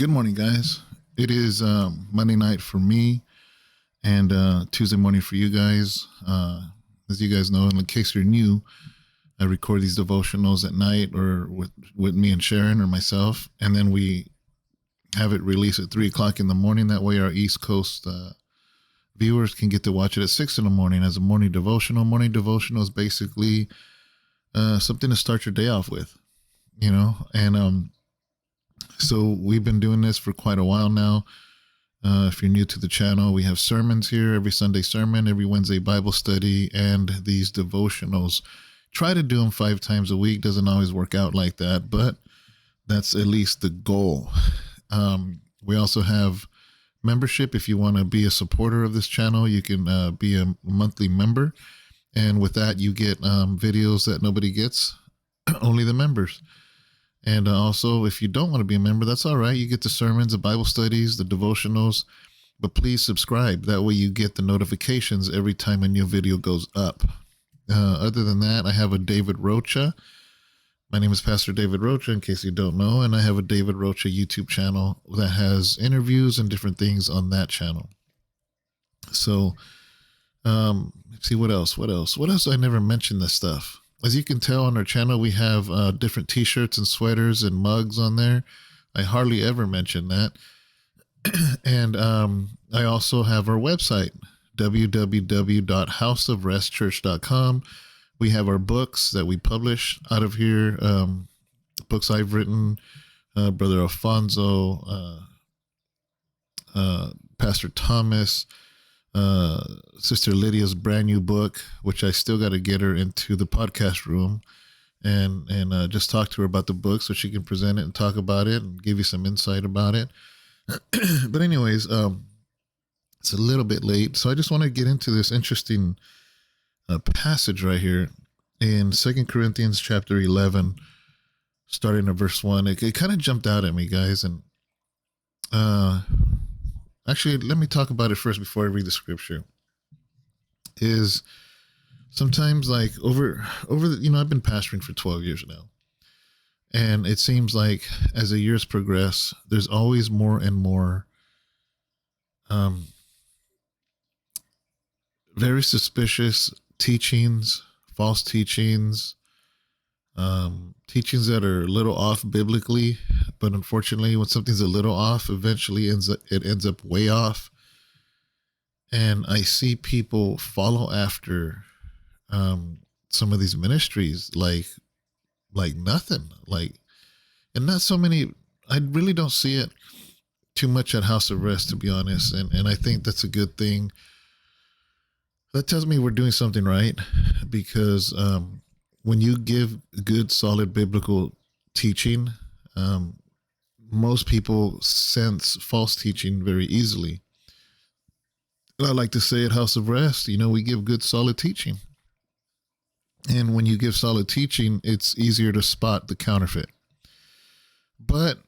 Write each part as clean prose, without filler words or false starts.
Good morning, guys. It is Monday night for me and Tuesday morning for you guys. As you guys know, in case you're new, I record these devotionals at night or with me and Sharon or myself, and then we have it released at 3 o'clock in the morning. That way our East Coast viewers can get to watch it at 6 in the morning as a morning devotional. Morning devotional is basically something to start your day off with, and so we've been doing this for quite a while now. If you're new to the channel, we have sermons here, every Sunday sermon, every Wednesday Bible study, and these devotionals. Try to do them 5 times a week. Doesn't always work out like that, but that's at least the goal. We also have membership. If you want to be a supporter of this channel, you can be a monthly member. And with that, you get videos that nobody gets, only the members. And also, if you don't want to be a member, that's all right. You get the sermons, the Bible studies, the devotionals, but please subscribe. That way you get the notifications every time a new video goes up. Other than that, I have a David Rocha. My name is Pastor David Rocha, in case you don't know, and I have a David Rocha YouTube channel that has interviews and different things on that channel. So, let's see, what else? I never mentioned this stuff. As you can tell on our channel, we have different t-shirts and sweaters and mugs on there. I hardly ever mention that. And I also have our website, www.houseofrestchurch.com. We have our books that we publish out of here, books I've written, Brother Alfonso, Pastor Thomas, Sister Lydia's brand new book, which I still got to get her into the podcast room and just talk to her about the book so she can present it and talk about it and give you some insight about it. But anyways, it's a little bit late, so I just want to get into this interesting passage right here in 2 Corinthians chapter 11, starting at verse 1. It kind of jumped out at me, guys, and actually, let me talk about it first before I read the scripture. Is sometimes like over the, I've been pastoring for 12 years now. And it seems like as the years progress, there's always more and more very suspicious teachings, false teachings, teachings that are a little off biblically, but unfortunately when something's a little off, eventually it ends up way off. And I see people follow after some of these ministries like nothing, and not so many. I really don't see it too much at House of Rest, to be honest, and I think that's a good thing. That tells me we're doing something right, because when you give good, solid biblical teaching, most people sense false teaching very easily. I like to say at House of Rest, we give good, solid teaching. And when you give solid teaching, it's easier to spot the counterfeit. But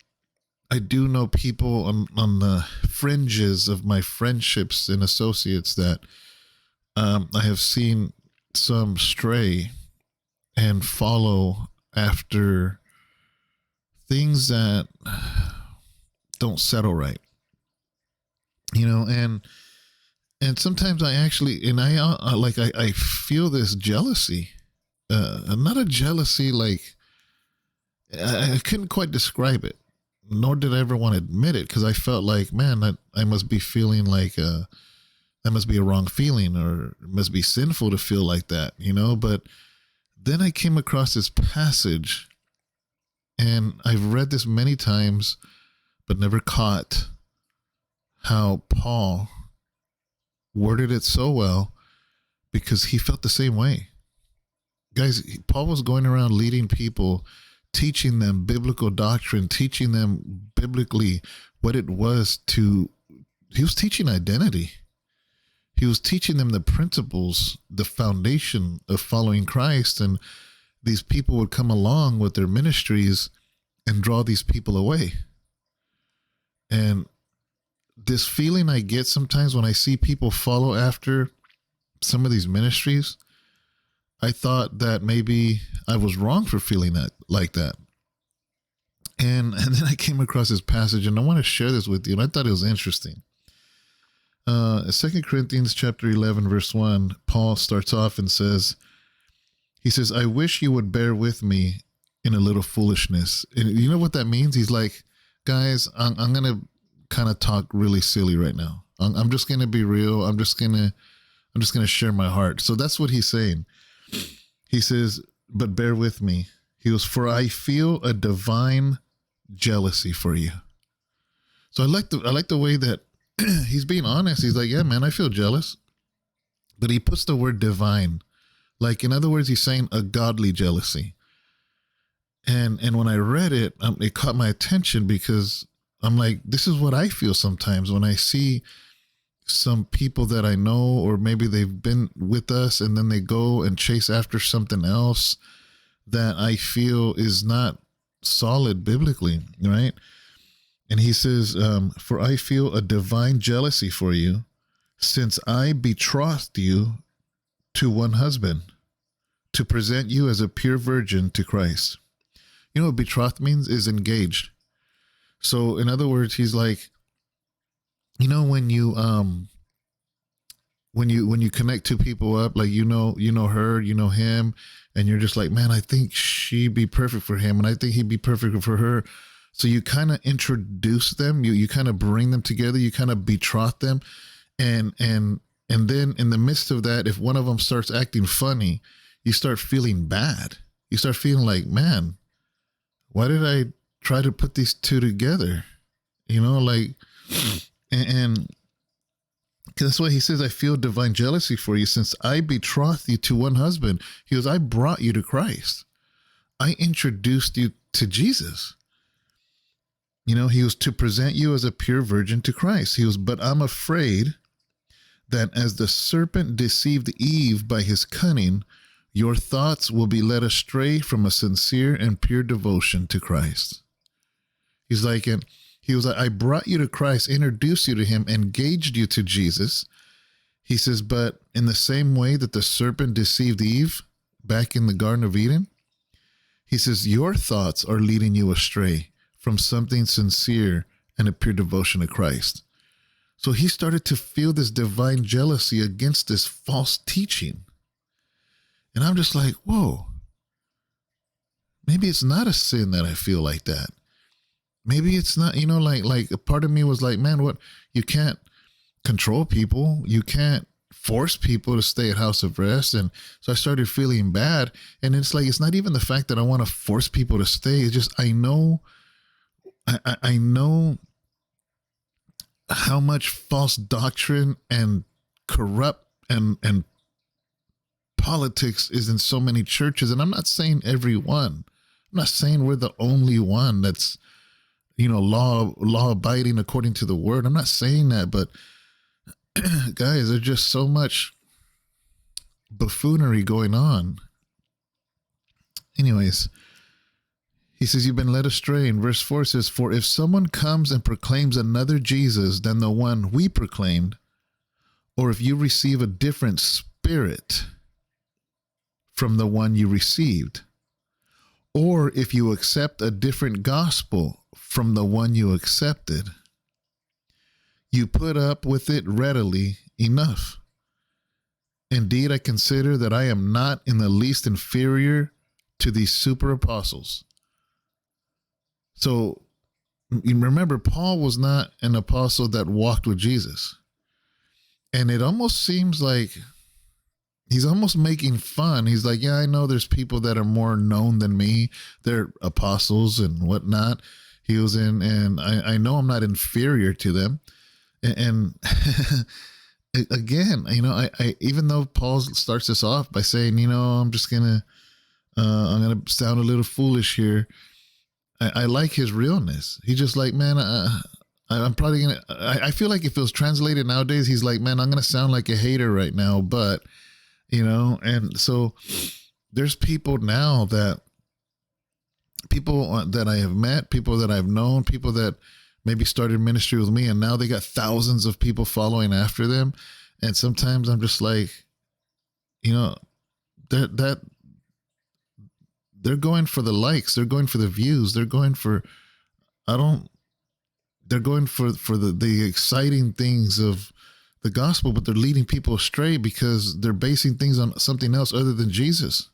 I do know people on the fringes of my friendships and associates that I have seen some stray and follow after things that don't settle right, and sometimes I actually, and I feel this jealousy, not a jealousy, like I couldn't quite describe it, nor did I ever want to admit it, because I felt like, man, I must be feeling like that must be a wrong feeling, or it must be sinful to feel like that, but then I came across this passage, and I've read this many times, but never caught how Paul worded it so well, because he felt the same way. Guys, Paul was going around leading people, teaching them biblical doctrine, teaching them biblically what it was he was teaching identity. He was teaching them the principles, the foundation of following Christ, and these people would come along with their ministries and draw these people away. And this feeling I get sometimes when I see people follow after some of these ministries, I thought that maybe I was wrong for feeling that like that. And then I came across this passage, and I want to share this with you. And I thought it was interesting. 2 Corinthians chapter 11, verse 1, Paul starts off and says, he says, I wish you would bear with me in a little foolishness. And you know what that means? He's like, guys, I'm going to kind of talk really silly right now. I'm just going to be real. I'm just going to share my heart. So that's what he's saying. He says, but bear with me. He goes, for I feel a divine jealousy for you. So I like the way that he's being honest. He's like, yeah, man, I feel jealous. But he puts the word divine. Like, in other words, he's saying a godly jealousy. And when I read it, it caught my attention because I'm like, this is what I feel sometimes when I see some people that I know, or maybe they've been with us and then they go and chase after something else that I feel is not solid biblically, right? And he says, for I feel a divine jealousy for you, since I betrothed you to one husband, to present you as a pure virgin to Christ. You know what betrothed means? Is engaged. So in other words, he's like, you know, when you connect two people up, like, you know her, you know him, and you're just like, man, I think she'd be perfect for him, and I think he'd be perfect for her. So you kind of introduce them, you kind of bring them together, you kind of betroth them, and then in the midst of that, if one of them starts acting funny, you start feeling bad. You start feeling like, man, why did I try to put these two together? You know, like, and that's why he says, I feel divine jealousy for you, since I betrothed you to one husband. He goes, I brought you to Christ. I introduced you to Jesus. You know, he was to present you as a pure virgin to Christ. He was, but I'm afraid that as the serpent deceived Eve by his cunning, your thoughts will be led astray from a sincere and pure devotion to Christ. He's like, and he was like, I brought you to Christ, introduced you to him, engaged you to Jesus. He says, but in the same way that the serpent deceived Eve back in the Garden of Eden, he says, your thoughts are leading you astray from something sincere and a pure devotion to Christ. So he started to feel this divine jealousy against this false teaching. And I'm just like, whoa, maybe it's not a sin that I feel like that. Maybe it's not, you know, like a part of me was like, man, what, you can't control people. You can't force people to stay at house of rest. And so I started feeling bad. And it's like, it's not even the fact that I want to force people to stay. It's just, I know how much false doctrine and corrupt and politics is in so many churches. And I'm not saying everyone. I'm not saying we're the only one that's, you know, law abiding according to the word. I'm not saying that, but guys, there's just so much buffoonery going on. Anyways, he says, you've been led astray. And verse 4 says, for if someone comes and proclaims another Jesus than the one we proclaimed, or if you receive a different spirit from the one you received, or if you accept a different gospel from the one you accepted, you put up with it readily enough. Indeed, I consider that I am not in the least inferior to these super apostles. So you remember, Paul was not an apostle that walked with Jesus. And it almost seems like he's almost making fun. He's like, yeah, I know there's people that are more known than me. They're apostles and whatnot. He was in, and I know I'm not inferior to them. And again, you know, I even though Paul starts this off by saying, you know, I'm going to sound a little foolish here. I like his realness. He's just like, man, I'm probably going to, I feel like if it was translated nowadays, he's like, man, I'm going to sound like a hater right now, but, you know, and so there's people now people that I have met, people that I've known, people that maybe started ministry with me, and now they got thousands of people following after them. And sometimes I'm just like, you know, they're going for the likes, they're going for the views, they're going for I don't, they're going for the exciting things of the gospel, but they're leading people astray because they're basing things on something else other than Jesus.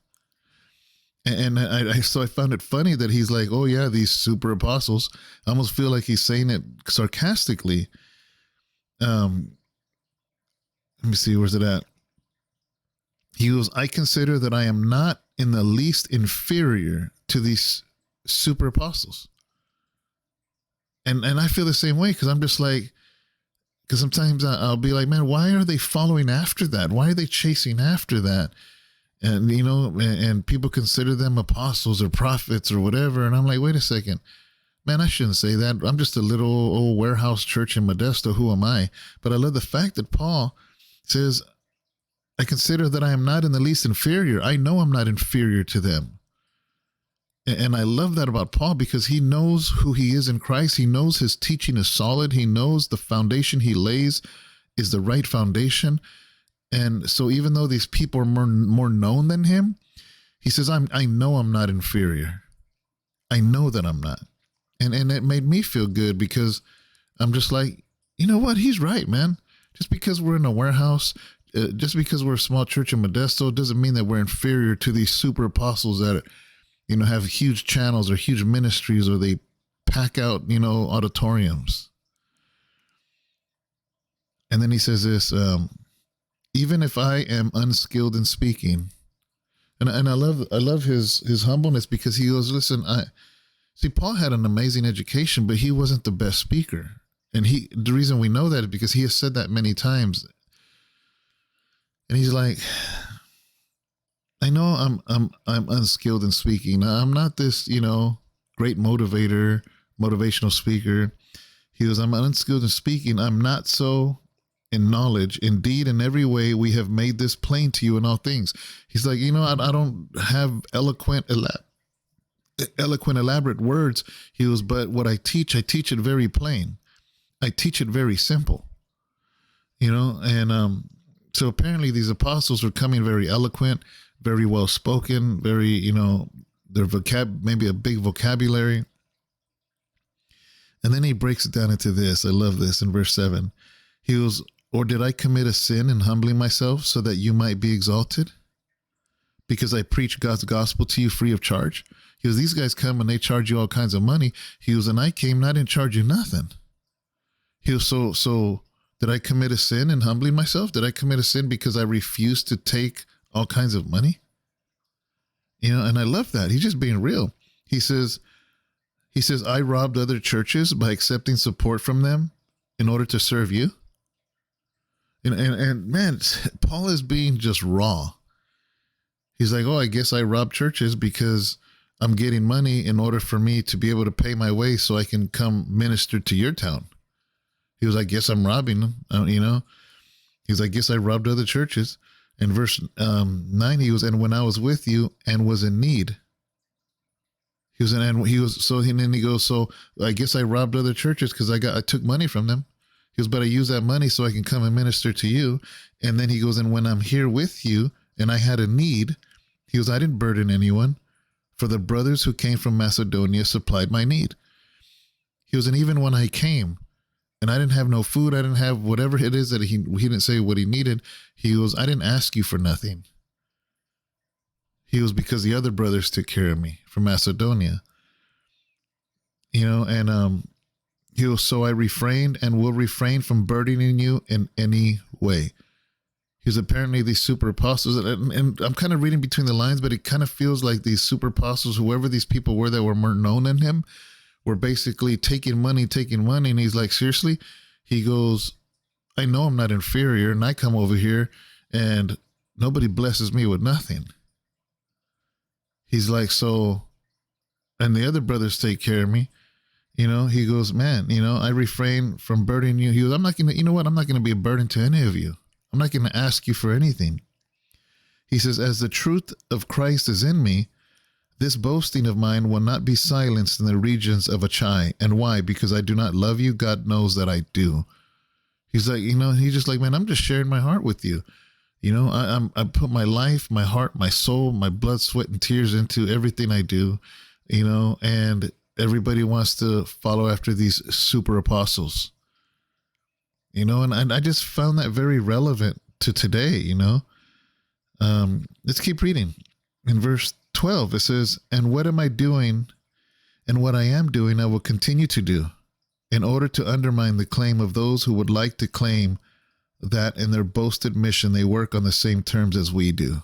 And so I found it funny that he's like, oh yeah, these super apostles. I almost feel like he's saying it sarcastically. Let me see, where's it at? He goes, I consider that I am not in the least inferior to these super apostles. And I feel the same way, because I'm just like, because sometimes I'll be like, man, why are they following after that? Why are they chasing after that? And, you know, and people consider them apostles or prophets or whatever. And I'm like, wait a second, man, I shouldn't say that. I'm just a little old warehouse church in Modesto. Who am I? But I love the fact that Paul says, I consider that I am not in the least inferior. I know I'm not inferior to them. And I love that about Paul, because he knows who he is in Christ. He knows his teaching is solid. He knows the foundation he lays is the right foundation. And so even though these people are more known than him, he says, I know I'm not inferior. I know that I'm not. And it made me feel good, because I'm just like, you know what? He's right, man. Just because we're in a warehouse, just because we're a small church in Modesto, doesn't mean that we're inferior to these super apostles that, you know, have huge channels or huge ministries, or they pack out, you know, auditoriums. And then he says this, even if I am unskilled in speaking, and I love his humbleness, because he goes, listen, Paul had an amazing education, but he wasn't the best speaker. And the reason we know that is because he has said that many times. And he's like, I know I'm unskilled in speaking. I'm not this, you know, great motivational speaker. He goes, I'm unskilled in speaking. I'm not so in knowledge. Indeed, in every way, we have made this plain to you in all things. He's like, you know, I don't have eloquent, elaborate words. He goes, but what I teach it very plain. I teach it very simple, you know? And so apparently these apostles were coming very eloquent, very well spoken, very, you know, their maybe a big vocabulary. And then he breaks it down into this. I love this in verse 7. He goes, or did I commit a sin in humbling myself so that you might be exalted? Because I preach God's gospel to you free of charge. He goes, these guys come and they charge you all kinds of money. He goes, and I came and I didn't charge you nothing. He goes, so did I commit a sin in humbling myself? Did I commit a sin because I refused to take all kinds of money? You know, and I love that. He's just being real. He says, I robbed other churches by accepting support from them in order to serve you. And man, Paul is being just raw. He's like, oh, I guess I robbed churches because I'm getting money in order for me to be able to pay my way so I can come minister to your town. He was like, I guess I'm robbing them, you know. He's like, I guess I robbed other churches. In verse 9, he goes, and when I was with you and was in need. And then he goes, so I guess I robbed other churches because I took money from them. He goes, but I use that money so I can come and minister to you. And then he goes, and when I'm here with you and I had a need, he goes, I didn't burden anyone, for the brothers who came from Macedonia supplied my need. He goes, and even when I came and I didn't have no food, I didn't have whatever it is that he didn't say what he needed. He goes, I didn't ask you for nothing. He goes, because the other brothers took care of me from Macedonia. You know, and he goes, so I refrained and will refrain from burdening you in any way. He's apparently these super apostles, and I'm kind of reading between the lines, but it kind of feels like these super apostles, whoever these people were that were more known than him, were basically taking money. And he's like, seriously? He goes, I know I'm not inferior, and I come over here and nobody blesses me with nothing. He's like, so, and the other brothers take care of me. You know, he goes, man, you know, I refrain from burdening you. He goes, I'm not going to be a burden to any of you. I'm not going to ask you for anything. He says, as the truth of Christ is in me, this boasting of mine will not be silenced in the regions of Achai. And why? Because I do not love you. God knows that I do. He's like, you know, he's just like, man, I'm just sharing my heart with you. You know, I put my life, my heart, my soul, my blood, sweat, and tears into everything I do, you know, and everybody wants to follow after these super apostles, and I just found that very relevant to today, Let's keep reading. In verse 12, it says, "And what am I doing? And what I am doing, I will continue to do, in order to undermine the claim of those who would like to claim that in their boasted mission they work on the same terms as we do."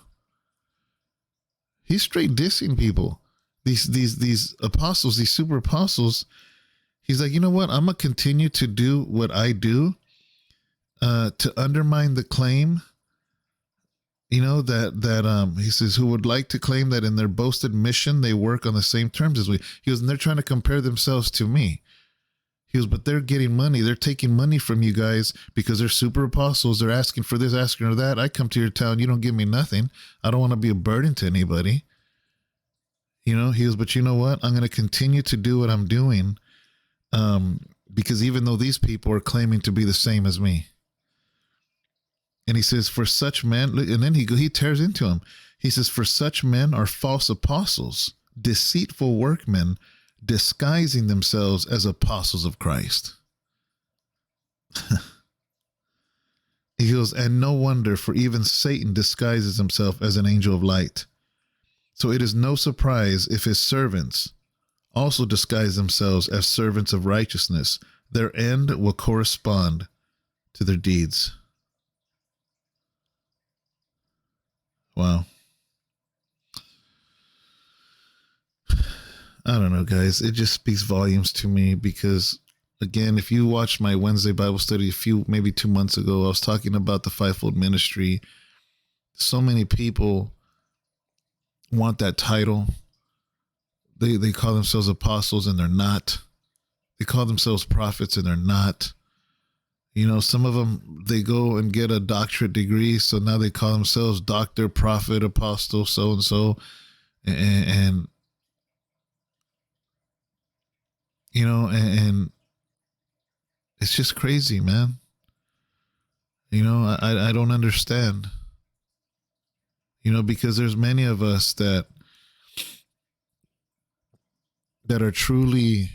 He's straight dissing people. These apostles, these super apostles. He's like, you know what? I'm gonna continue to do what I do, to undermine the claim. That he says, who would like to claim that in their boasted mission they work on the same terms as we. He goes, and they're trying to compare themselves to me. He goes, but they're getting money. They're taking money from you guys because they're super apostles. They're asking for this, asking for that. I come to your town. You don't give me nothing. I don't want to be a burden to anybody. He goes, but you know what? I'm going to continue to do what I'm doing, because even though these people are claiming to be the same as me. And he says, for such men, and then he tears into him. He says, for such men are false apostles, deceitful workmen, disguising themselves as apostles of Christ. He goes, and no wonder, for even Satan disguises himself as an angel of light. So it is no surprise if his servants also disguise themselves as servants of righteousness. Their end will correspond to their deeds. Wow. I don't know, guys. It just speaks volumes to me because, again, if you watched my Wednesday Bible study maybe 2 months ago, I was talking about the fivefold ministry. So many people want that title. They call themselves apostles and they're not. They call themselves prophets and they're not. Some of them, they go and get a doctorate degree. So now they call themselves doctor, prophet, apostle, so-and-so. And it's just crazy, man. I don't understand, because there's many of us that are truly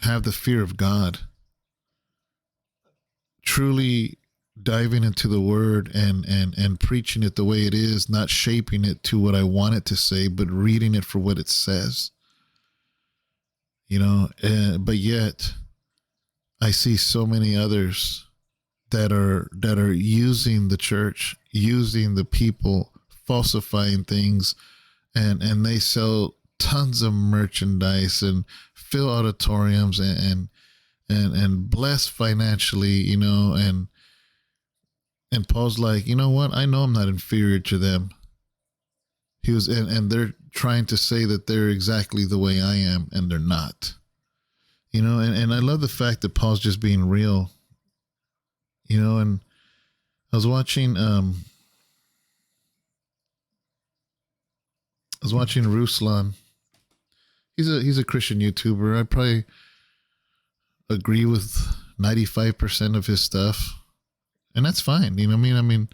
have the fear of God. Truly diving into the word and preaching it the way it is, not shaping it to what I want it to say, but reading it for what it says. But yet I see so many others that are using the church, using the people, falsifying things, and they sell tons of merchandise and fill auditoriums and bless financially, and Paul's like, you know what? I know I'm not inferior to them. He was, and they're trying to say that they're exactly the way I am, and they're not, and I love the fact that Paul's just being real, and I was watching Ruslan. He's a Christian YouTuber. I probably agree with 95% of his stuff, and that's fine. I mean,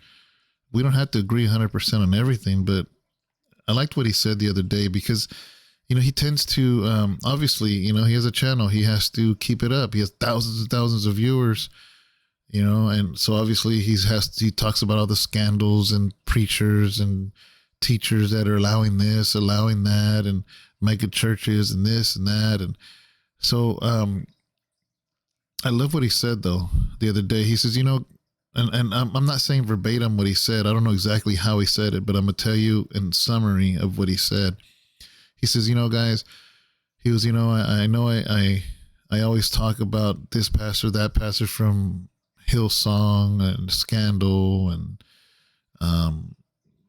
we don't have to agree 100% on everything, but I liked what he said the other day because, he tends to, obviously, he has a channel. He has to keep it up. He has thousands and thousands of viewers, and so obviously he talks about all the scandals and preachers and teachers that are allowing this, allowing that, and mega churches and this and that. And so, I love what he said though the other day. He says, and I'm not saying verbatim what he said. I don't know exactly how he said it, but I'm going to tell you in summary of what he said. He says, guys, he was, I know I always talk about this pastor, that pastor from Hillsong and Scandal and,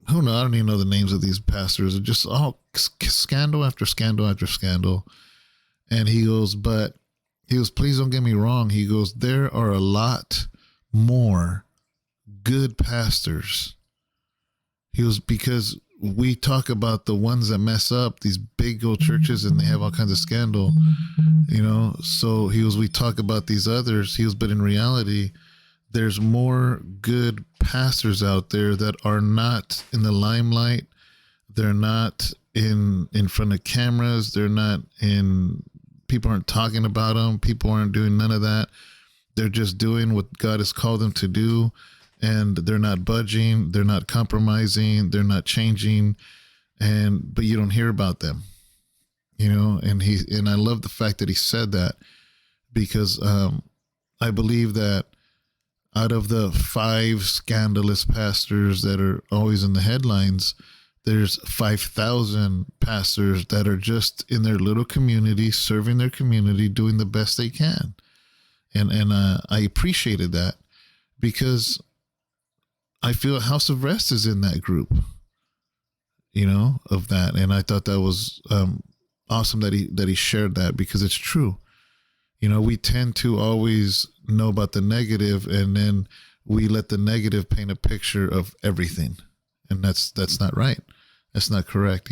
who knows? I don't even know the names of these pastors. Just all scandal after scandal after scandal. And he goes, please don't get me wrong. He goes, there are a lot more good pastors. He goes, because we talk about the ones that mess up, these big old churches, and they have all kinds of scandal, so he goes, we talk about these others. He goes, but in reality, there's more good pastors out there that are not in the limelight. They're not in front of cameras. They're not in People aren't talking about them. People aren't doing none of that. They're just doing what God has called them to do, and they're not budging. They're not compromising. They're not changing. But you don't hear about them, and I love the fact that he said that, because I believe that out of the 5 scandalous pastors that are always in the headlines, there's 5,000 pastors that are just in their little community, serving their community, doing the best they can. And I appreciated that, because I feel House of Rest is in that group, of that. And I thought that was awesome that he shared that, because it's true. We tend to always know about the negative, and then we let the negative paint a picture of everything. And that's not right. That's not correct.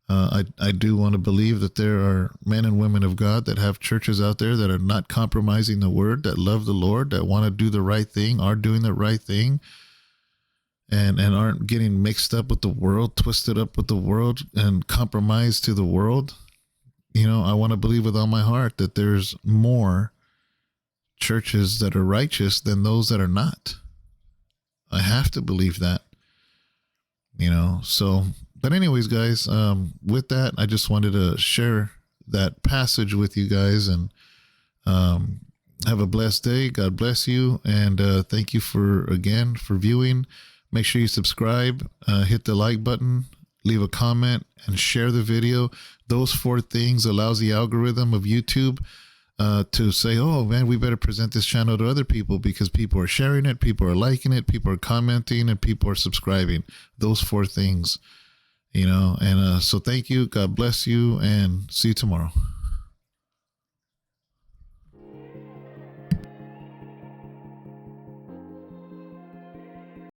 I do want to believe that there are men and women of God that have churches out there that are not compromising the word, that love the Lord, that want to do the right thing, are doing the right thing, and aren't getting mixed up with the world, twisted up with the world, and compromised to the world. I want to believe with all my heart that there's more churches that are righteous than those that are not. I have to believe that, so, but anyways, guys, with that, I just wanted to share that passage with you guys, and have a blessed day. God bless you. And thank you for viewing. Make sure you subscribe, hit the like button, leave a comment, and share the video. Those 4 things allows the algorithm of YouTube to say, oh man, we better present this channel to other people, because people are sharing it, people are liking it, people are commenting, and people are subscribing. Those 4 things, and so thank you. God bless you, and see you tomorrow.